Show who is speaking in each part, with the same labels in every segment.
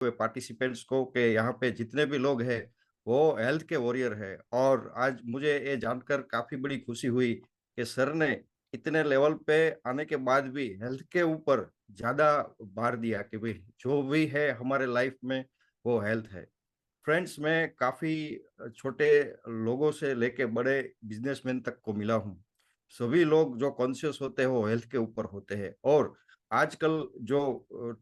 Speaker 1: हुए पार्टिसिपेंट्स को कि यहाँ पे जितने भी लोग हैं वो हेल्थ के वॉरियर है। और आज मुझे ये जानकर काफ़ी बड़ी खुशी हुई कि सर ने इतने लेवल पे आने के बाद भी हेल्थ के ऊपर ज़्यादा भार दिया कि भाई जो भी है हमारे लाइफ में वो हेल्थ है। फ्रेंड्स, मैं काफ़ी छोटे लोगों से लेके बड़े बिजनेसमैन तक को मिला हूँ। सभी लोग जो कॉन्शियस होते हैं वो हेल्थ के ऊपर होते हैं। और आजकल जो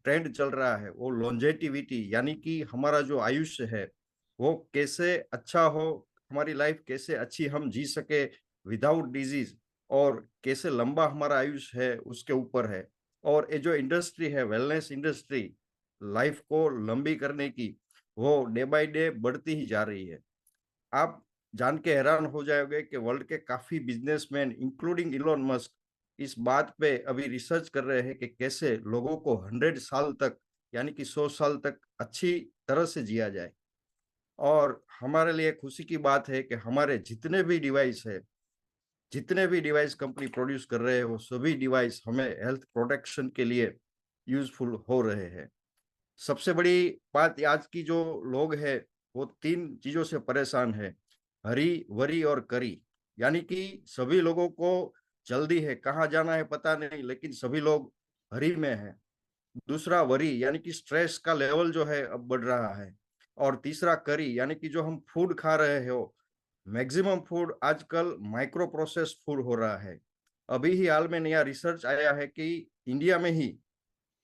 Speaker 1: ट्रेंड चल रहा है वो लॉन्जेटिविटी, यानी कि हमारा जो आयुष्य है वो कैसे अच्छा हो, हमारी लाइफ कैसे अच्छी हम जी सके विदाउट डिजीज, और कैसे लंबा हमारा आयुष्य है उसके ऊपर है। और ये जो इंडस्ट्री है वेलनेस इंडस्ट्री लाइफ को लंबी करने की, वो डे बाय डे बढ़ती ही जा रही है। आप जान के हैरान हो जाओगे कि वर्ल्ड के काफी बिजनेसमैन इंक्लूडिंग इलोन मस्क इस बात पे अभी रिसर्च कर रहे हैं कि कैसे लोगों को 100 साल तक, यानी कि 100 साल तक अच्छी तरह से जिया जाए। और हमारे लिए खुशी की बात है कि हमारे जितने भी डिवाइस कंपनी प्रोड्यूस कर रहे हैं वो सभी डिवाइस हमें हेल्थ प्रोटेक्शन के लिए यूजफुल हो रहे हैं। सबसे बड़ी बात आज की जो लोग हैं वो तीन चीजों से परेशान है, हरी वरी और करी। यानी कि सभी लोगों को जल्दी है, कहाँ जाना है पता नहीं, लेकिन सभी लोग हरी में है। दूसरा वरी, यानी कि स्ट्रेस का लेवल जो है अब बढ़ रहा है। और तीसरा करी, यानी कि जो हम फूड खा रहे हो, मैक्सिमम फूड आजकल माइक्रो प्रोसेस फूड हो रहा है। अभी ही हाल में नया रिसर्च आया है कि इंडिया में ही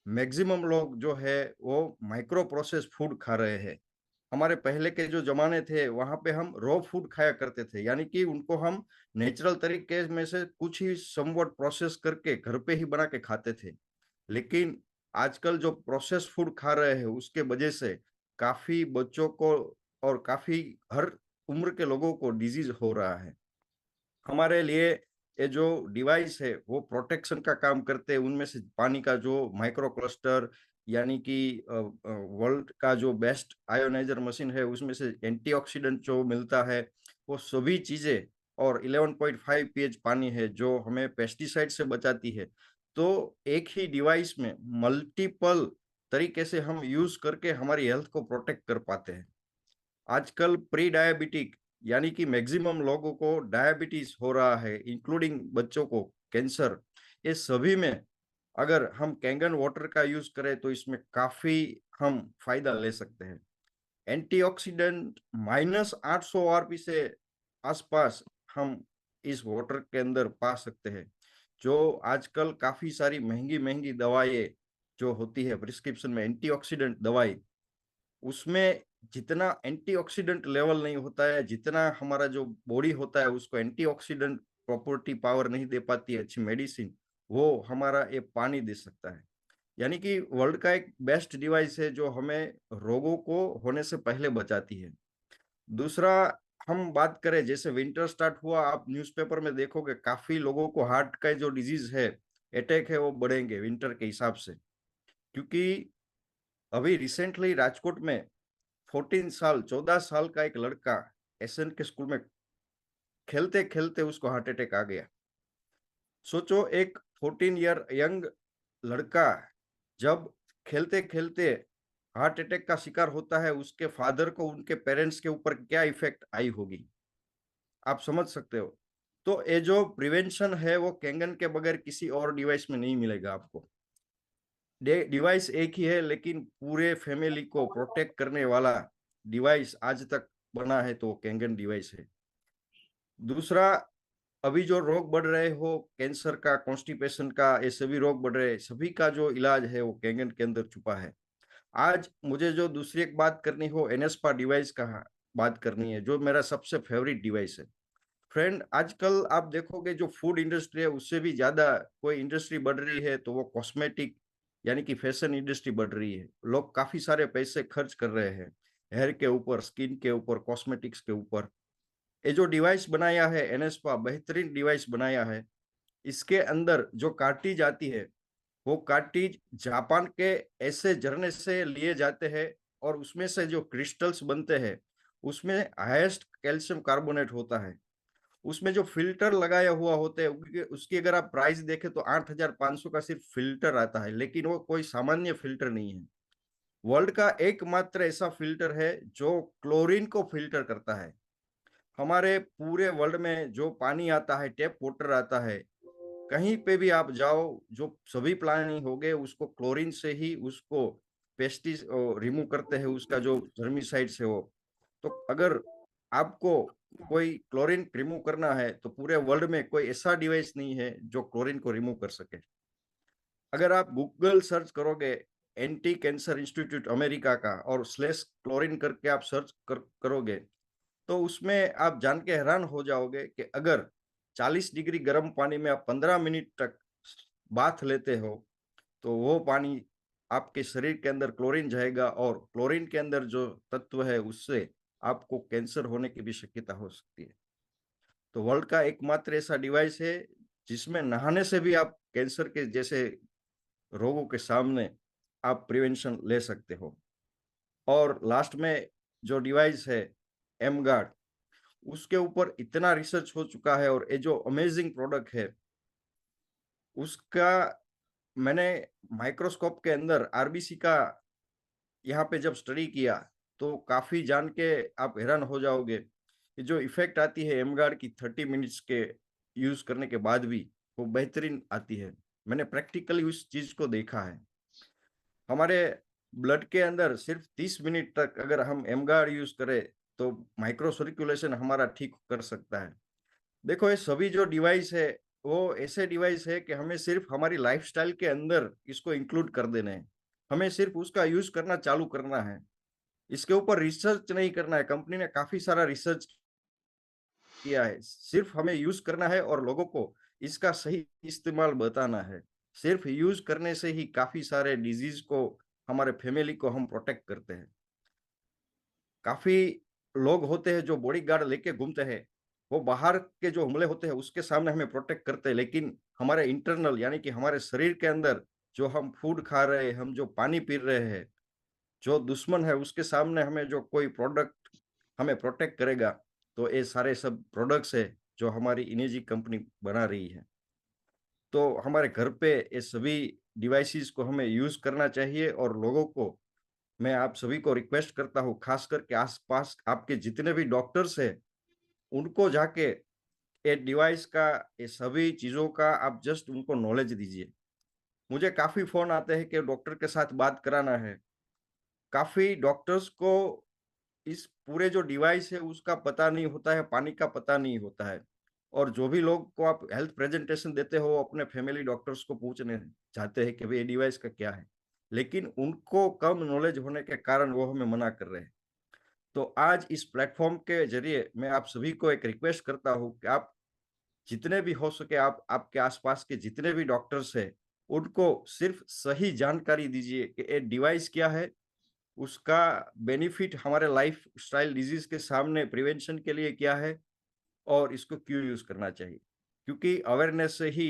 Speaker 1: मैक्सिमम लोग जो है वो माइक्रो प्रोसेस फूड खा रहे हैं। हमारे पहले के जो जमाने थे वहां पे हम रॉ फूड खाया करते थे, यानी कि उनको हम नेचुरल तरीके में से कुछ ही समवट प्रोसेस करके घर पे ही बना के खाते थे। लेकिन आजकल जो प्रोसेस फूड खा रहे हैं उसके वजह से काफी बच्चों को और काफी हर उम्र के लोगों को डिजीज हो रहा है। हमारे लिए ये जो डिवाइस है वो प्रोटेक्शन का काम करते हैं। उनमें से पानी का जो माइक्रो क्लस्टर, यानी कि वर्ल्ड का जो बेस्ट आयोनाइजर मशीन है उसमें से एंटीऑक्सीडेंट जो मिलता है वो सभी चीजें, और 11.5 पीएच पानी है जो हमें पेस्टिसाइड से बचाती है। तो एक ही डिवाइस में मल्टीपल तरीके से हम यूज करके हमारी हेल्थ को प्रोटेक्ट कर पाते हैं। आजकल प्री डायबिटिक, यानी कि मैक्सिमम लोगों को डायबिटीज हो रहा है, इंक्लूडिंग बच्चों को कैंसर। ये सभी में अगर हम कैंगन वाटर का यूज करें तो इसमें काफी हम फायदा ले सकते हैं। एंटीऑक्सीडेंट -800 आरपी से आसपास हम इस वाटर के अंदर पा सकते हैं। जो आजकल काफी सारी महंगी महंगी दवाएं जो होती है प्रिस्क्रिप्शन में एंटीऑक्सीडेंट दवाई, उसमें जितना एंटीऑक्सीडेंट लेवल नहीं होता है, जितना हमारा जो बॉडी होता है उसको एंटीऑक्सीडेंट प्रॉपर्टी पावर नहीं दे पाती है अच्छी मेडिसिन, वो हमारा ये पानी दे सकता है। यानी कि वर्ल्ड का एक बेस्ट डिवाइस है जो हमें रोगों को होने से पहले बचाती है। दूसरा, हम बात करें जैसे विंटर स्टार्ट हुआ, आप न्यूज़पेपर में देखोगे काफी लोगों को हार्ट का जो डिजीज है, अटैक है, वो बढ़ेंगे विंटर के हिसाब से। क्योंकि अभी रिसेंटली राजकोट में 14 साल का एक लड़का एसएन के स्कूल में खेलते खेलते उसको हार्ट अटैक आ गया। सोचो, एक 14 ईयर यंग लड़का जब खेलते खेलते हार्ट अटैक का शिकार होता है, उसके फादर को, उनके पेरेंट्स के ऊपर क्या इफेक्ट आई होगी, आप समझ सकते हो। तो ये जो प्रिवेंशन है वो कैंगन के बगैर किसी और डिवाइस में नहीं मिलेगा आपको। डिवाइस एक ही है लेकिन पूरे फैमिली को प्रोटेक्ट करने वाला डिवाइस आज तक बना है तो कैंगन डिवाइस है। दूसरा, अभी जो रोग बढ़ रहे हो, कैंसर का, कॉन्स्टिपेशन का, ये सभी रोग बढ़ रहे हैं, सभी का जो इलाज है वो कैंगन के अंदर छुपा है। आज मुझे जो दूसरी एक बात करनी हो एनएसपा डिवाइस का बात करनी है, जो मेरा सबसे फेवरेट डिवाइस है। फ्रेंड, आजकल आप देखोगे जो फूड इंडस्ट्री है उससे भी ज्यादा कोई इंडस्ट्री बढ़ रही है तो वो कॉस्मेटिक, यानी कि फैशन इंडस्ट्री बढ़ रही है। लोग काफी सारे पैसे खर्च कर रहे हैं हेयर के ऊपर, स्किन के ऊपर, कॉस्मेटिक्स के ऊपर। ये जो डिवाइस बनाया है एनएसपा, बेहतरीन डिवाइस बनाया है। इसके अंदर जो कार्टिज आती है वो कार्टिज जापान के ऐसे झरने से लिए जाते हैं, और उसमें से जो क्रिस्टल्स बनते हैं उसमें हाईएस्ट कैल्शियम कार्बोनेट होता है। उसमें जो फिल्टर लगाया हुआ होते हैं उसकी अगर आप प्राइस देखें तो 8,500 का सिर्फ फिल्टर आता है, लेकिन वो कोई सामान्य फिल्टर नहीं है। वर्ल्ड का एकमात्र ऐसा फिल्टर है जो क्लोरीन को फिल्टर करता है। हमारे पूरे वर्ल्ड में जो पानी आता है, टैप वाटर आता है, कहीं पे भी आप जाओ, जो सभी पानी हो गए उसको क्लोरीन से ही उसको पेस्टिस रिमूव करते हैं, उसका जो जर्मिसाइड से हो। तो अगर आपको कोई क्लोरीन रिमूव करना है तो पूरे वर्ल्ड में कोई ऐसा डिवाइस नहीं है जो क्लोरीन को रिमूव कर सके। अगर आप गूगल सर्च करोगे एंटी कैंसर इंस्टीट्यूट अमेरिका का और स्लेश क्लोरीन करके आप करोगे, तो उसमें आप जान के हैरान हो जाओगे कि अगर 40 डिग्री गर्म पानी में आप 15 मिनट तक बाथ लेते हो, तो वो पानी आपके शरीर के अंदर क्लोरीन जाएगा और क्लोरीन के अंदर जो तत्व है उससे आपको कैंसर होने की भी शक्यता हो सकती है। तो वर्ल्ड का एकमात्र ऐसा डिवाइस है जिसमें नहाने से भी आप कैंसर के जैसे रोगों के सामने आप प्रिवेंशन ले सकते हो। और लास्ट में जो डिवाइस है एम गार्ड, उसके ऊपर इतना रिसर्च हो चुका है और ये जो अमेजिंग प्रोडक्ट है उसका मैंने माइक्रोस्कोप के अंदर आरबीसी का यहाँ पे जब स्टडी किया तो काफी जान के आप हैरान हो जाओगे कि जो इफेक्ट आती है एम गार्ड की 30 मिनट्स के यूज करने के बाद भी वो बेहतरीन आती है। मैंने प्रैक्टिकली उस चीज को देखा है। हमारे ब्लड के अंदर सिर्फ 30 मिनट तक अगर हम एमगार्ड यूज करें तो माइक्रो सर्कुलेशन हमारा ठीक कर सकता है। देखो ये सभी जो डिवाइस है वो ऐसे डिवाइस है कि हमें सिर्फ हमारी लाइफस्टाइल के अंदर इसको इंक्लूड कर देना है। हमें सिर्फ उसका यूज करना चालू करना है, इसके ऊपर रिसर्च नहीं करना है। कंपनी ने काफी सारा रिसर्च किया है, सिर्फ हमें यूज करना है और लोगों को इसका सही इस्तेमाल बताना है। सिर्फ यूज करने से ही काफी सारे डिजीज को, हमारे फैमिली को हम प्रोटेक्ट करते हैं। काफी लोग होते हैं जो बॉडी गार्ड लेके घूमते हैं, वो बाहर के जो हमले होते हैं उसके सामने हमें प्रोटेक्ट करते हैं, लेकिन हमारे इंटरनल यानी कि हमारे शरीर के अंदर जो हम फूड खा रहे हैं, हम जो पानी पी रहे हैं, जो दुश्मन है उसके सामने हमें जो कोई प्रोडक्ट हमें प्रोटेक्ट करेगा, तो ये सारे सब प्रोडक्ट्स है जो हमारी इनेजी कंपनी बना रही है। तो हमारे घर पे ये सभी डिवाइसेस को हमें यूज करना चाहिए और लोगों को, मैं आप सभी को रिक्वेस्ट करता हूँ, खास करके आसपास आपके जितने भी डॉक्टर्स हैं उनको जाके ये डिवाइस का, ये सभी चीजों का आप जस्ट उनको नॉलेज दीजिए। मुझे काफी फोन आते हैं कि डॉक्टर के साथ बात कराना है। काफी डॉक्टर्स को इस पूरे जो डिवाइस है उसका पता नहीं होता है, पानी का पता नहीं होता है। और जो भी लोग को आप हेल्थ प्रेजेंटेशन देते हो अपने फैमिली डॉक्टर्स को पूछने चाहते हैं कि भाई ये डिवाइस का क्या है, लेकिन उनको कम नॉलेज होने के कारण वो हमें मना कर रहे हैं। तो आज इस प्लेटफॉर्म के जरिए मैं आप सभी को एक रिक्वेस्ट करता हूँ कि आप जितने भी हो सके, आप आपके आसपास के जितने भी डॉक्टर्स हैं उनको सिर्फ सही जानकारी दीजिए कि ये डिवाइस क्या है, उसका बेनिफिट हमारे लाइफ स्टाइल डिजीज के सामने प्रिवेंशन के लिए क्या है और इसको क्यों यूज करना चाहिए, क्योंकि अवेयरनेस से ही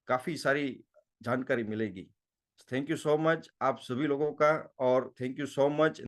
Speaker 1: काफी सारी जानकारी मिलेगी। थैंक यू सो मच आप सभी लोगों का, और थैंक यू सो मच